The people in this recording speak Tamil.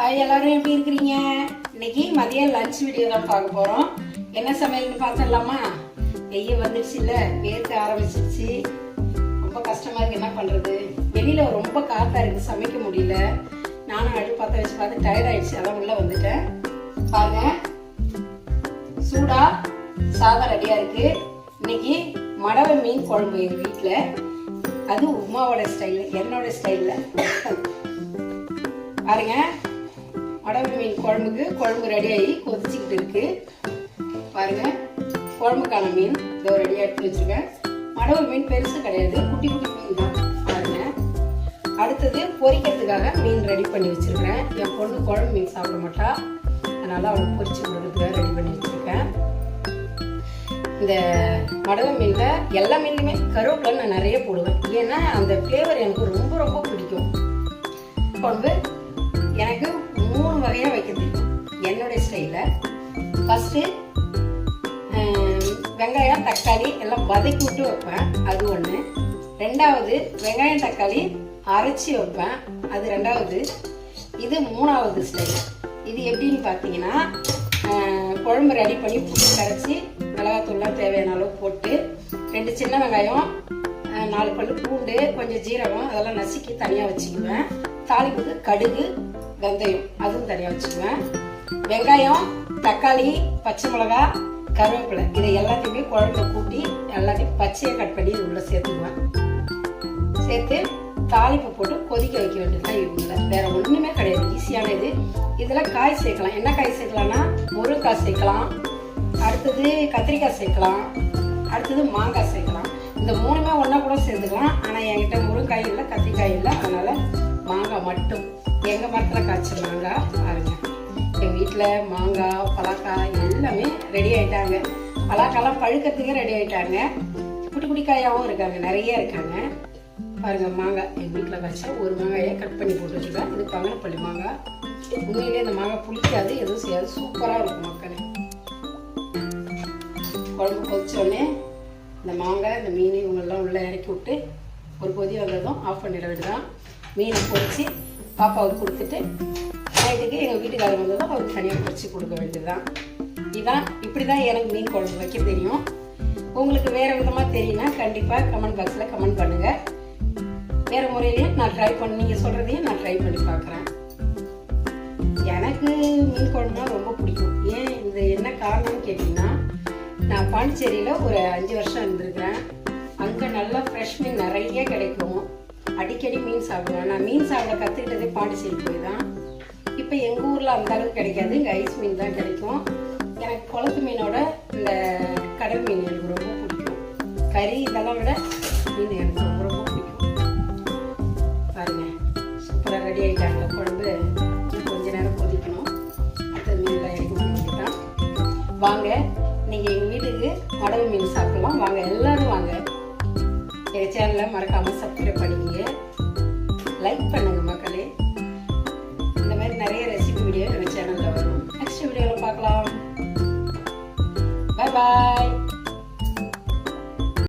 ஹாய், எல்லாரும் எப்படி இருக்கிறீங்க? இன்னைக்கு மதியம் லஞ்ச் வீடியோ தான் பார்க்க போகிறோம். என்ன சமையல்னு பார்த்துடலாமா? வெய்ய வந்துடுச்சு இல்லை, வேர்க்க ஆரம்பிச்சிருச்சு. ரொம்ப கஷ்டமாக இருக்குது. என்ன பண்ணுறது? வெளியில் ரொம்ப காற்றா இருக்குது, சமைக்க முடியல. நானும் அடுப்பு பற்ற வச்சு பார்த்து டயர்ட் ஆகிடுச்சு, அதான் உள்ளே வந்துட்டேன். பாருங்க, சூடாக சாதம் ரெடியாக இருக்குது. இன்னைக்கு மடவை மீன் குழம்பு எங்கள் வீட்டில். அது உமாவோட ஸ்டைலு, என்னோட ஸ்டைலில். பாருங்க, மடவை மீன் குழம்பு ரெடியாகி கொதிச்சுக்கிட்டு இருக்கு. பாருங்க, குழம்புக்கான மீன் இதோ ரெடியாக எடுத்து வச்சுருக்கேன். மடவை மீன் பெருசு கிடையாது, குட்டி குட்டி மீன் தான். பாருங்க, அடுத்தது பொரிக்கிறதுக்காக மீன் ரெடி பண்ணி வச்சுருக்கேன். என் பொண்ணு குழம்பு மீன் சாப்பிட மாட்டா, அதனால் அவளுக்கு பொரிச்சு கொடுக்கறதுக்காக ரெடி பண்ணி வச்சுருக்கேன். இந்த மடவை மீனில் எல்லா மீன்லையுமே கருவேப்பிலை நான் நிறைய போடுவேன். ஏன்னா அந்த ஃப்ளேவர் எனக்கு ரொம்ப ரொம்ப பிடிக்கும். குழம்பு எனக்கு 3 வகையாக வைக்க தெரியும் என்னுடைய ஸ்டைலில். ஃபஸ்ட்டு வெங்காயம் தக்காளி எல்லாம் வதக்கி விட்டு வைப்பேன், அது ஒன்று. ரெண்டாவது வெங்காயம் தக்காளி அரைச்சி வைப்பேன், அது ரெண்டாவது. இது 3வது ஸ்டைல். இது எப்படின்னு பார்த்தீங்கன்னா, குழம்பு ரெடி பண்ணி புளி கரைச்சி மிளகாத்தூள்லாம் தேவையான அளவு போட்டு 2 சின்ன வெங்காயம், 4 பல்லு பூண்டு, கொஞ்சம் ஜீரகம் அதெல்லாம் நசுக்கி தனியாக வச்சுக்குவேன். தாளிப்புக்கு கடுகு வெந்தயம் அதுவும் தனியாக வச்சுக்குவேன். வெங்காயம் தக்காளி பச்சை மிளகா கருவேப்பிலை இதை எல்லாத்தையுமே குழம்புல கூட்டி எல்லாத்தையும் பச்சையாக கட் பண்ணி இது உள்ளே சேர்த்துக்குவேன். சேர்த்து தாளிப்பு போட்டு கொதிக்க வைக்க வேண்டியதுதான். இவங்கள வேற ஒன்றுமே கிடையாது, ஈஸியான இது. இதில் காய் சேர்க்கலாம். என்ன காய் சேர்க்கலாம்னா, முருங்கைக்காய் சேர்க்கலாம், அடுத்தது கத்திரிக்காய் சேர்க்கலாம், அடுத்தது மாங்காய் சேர்க்கலாம். இந்த 3மே ஒன்றா கூட சேர்த்துக்கலாம். ஆனால் என்கிட்ட முருங்காய் இல்லை, கத்திரிக்காய் இல்லை, அதனால் மாங்காய் மட்டும். எங்கள் மரத்தில் காய்ச்ச மாங்காய் பாருங்க. எங்கள் வீட்டில் மாங்காய் பலாக்காய் எல்லாமே ரெடி ஆகிட்டாங்க. பலாக்காய்லாம் பழுக்கிறதுக்கே ரெடி ஆகிட்டாங்க. குட்டி குட்டி காயாகவும் இருக்காங்க, நிறைய இருக்காங்க. பாருங்கள், மாங்காய் எங்கள் வீட்டில் காய்ச்சா ஒரு மாங்காயை கட் பண்ணி போட்டு வச்சுருக்கேன். இது பங்கனப்பள்ளி மாங்காய். உண்மையிலே இந்த மாங்காய் புளிக்காது, எதுவும் செய்யாது, சூப்பராக இருக்கும் மக்களே. குழம்பு கொதிச்சோடனே இந்த மாங்காய் இந்த மீன் இவங்கெல்லாம் உள்ளே இறக்கி விட்டு ஒரு கொதி வந்ததும் ஆஃப் பண்ணிட வேண்டியதான். மீனை பொரித்து பாப்பாவுக்கு கொடுத்துட்டு நைட்டுக்கு எங்கள் வீட்டுக்காரர் வந்ததும் அவருக்கு தனியாக பொரித்து கொடுக்க வேண்டியதுதான். இதுதான், இப்படி தான் எனக்கு மீன் குழம்பு வைக்க தெரியும். உங்களுக்கு வேறு விதமாக தெரியும்னா கண்டிப்பாக கமெண்ட் பாக்ஸில் கமெண்ட் பண்ணுங்கள். வேறு முறையிலையும் நான் ட்ரை பண்ணி, நீங்கள் சொல்கிறதையும் நான் ட்ரை பண்ணி பார்க்குறேன். எனக்கு மீன் குழம்புனா ரொம்ப பிடிக்கும். ஏன் இது என்ன காரணம்னு கேட்டிங்கன்னா, நான் பாண்டிச்சேரியில் ஒரு 5 வருஷம் இருந்திருக்கிறேன். அங்கே நல்லா ஃப்ரெஷ் மீன் நிறைய கிடைக்கும். அடிக்கடி மீன் சாப்பிடுவேன். நான் மீன் சாப்பிட கற்றுக்கிட்டதே பாண்டிச்சேரி போய் தான். இப்போ எங்கள் ஊரில் அந்த அளவுக்கு கிடைக்காது, இங்கே ஐஸ் மீன் தான் கிடைக்கும். எனக்கு குளத்து மீனோட இந்த கடல் மீன் எனக்கு ரொம்ப பிடிக்கும். கறி இதெல்லாம் விட மீன் எனக்கு ரொம்ப ரொம்ப பிடிக்கும். பாருங்க, சூப்பராக ரெடி ஆகிட்டாங்க. குழம்பு கொஞ்ச நேரம் கொதிக்கணும். அடுத்த மீன்லாம் இறக்கி பண்ணிக்கிட்டான். வாங்க, நீங்கள் எங்கள் வீட்டுக்கு மடவை மீன் சாப்பிடலாம். வாங்க, எல்லோரும் வாங்க. எங்கள் சேனலை மறக்காமல் சப்ஸ்கிரைப் பண்ணி